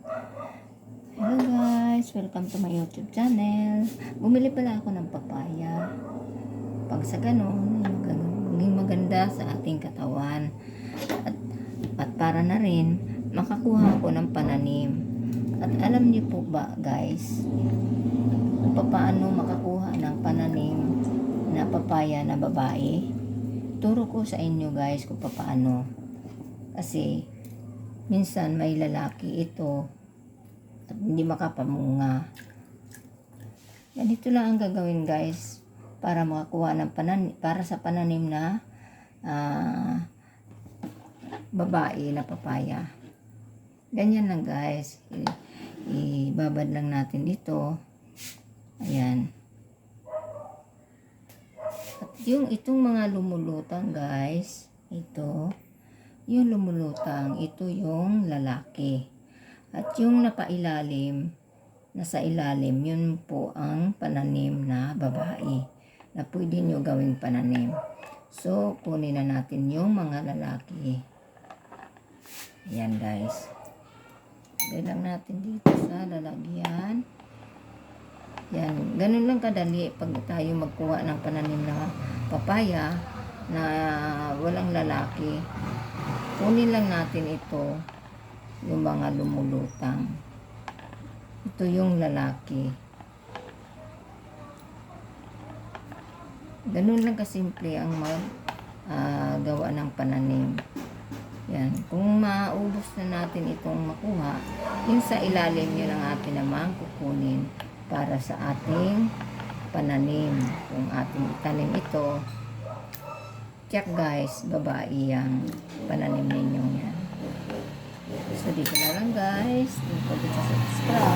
Hello guys, welcome to my YouTube channel. Bumili pala ako ng papaya. Pag sa ganun, maging maganda sa ating katawan. At para na rin, makakuha ako ng pananim. At alam niyo po ba guys, kung paano makakuha ng pananim na papaya na babae? Turo ko sa inyo guys kung paano. Kasi, minsan may lalaki ito at hindi makapamunga. Ganito lang ang gagawin guys para makakuha ng pananim, para sa pananim na babae na papaya. Ganyan lang guys. Ibabad lang natin dito. Ayan. At itong mga lumulutang guys, yung lumulutang, ito yung lalaki. At yung napailalim, nasa ilalim, yun po ang pananim na babae na pwede nyo gawing pananim. So, kunin na natin yung mga lalaki. Ayan guys. Lagay lang natin dito sa lalagyan. Yan. Ganun lang kadali pag tayo magkuha ng pananim na papaya na walang lalaki. Kunin lang natin ito. Yung mga lumulutang. Ito yung lalaki. Ganun lang kasimple ang gawa ng pananim. Yan. Kung maubos na natin itong makuha, yun sa ilalim yun ang atin naman kukunin para sa ating pananim. Kung ating itanim ito, check guys, babae yung pananim ninyo yan. So, dito na lang guys. Don't forget to subscribe.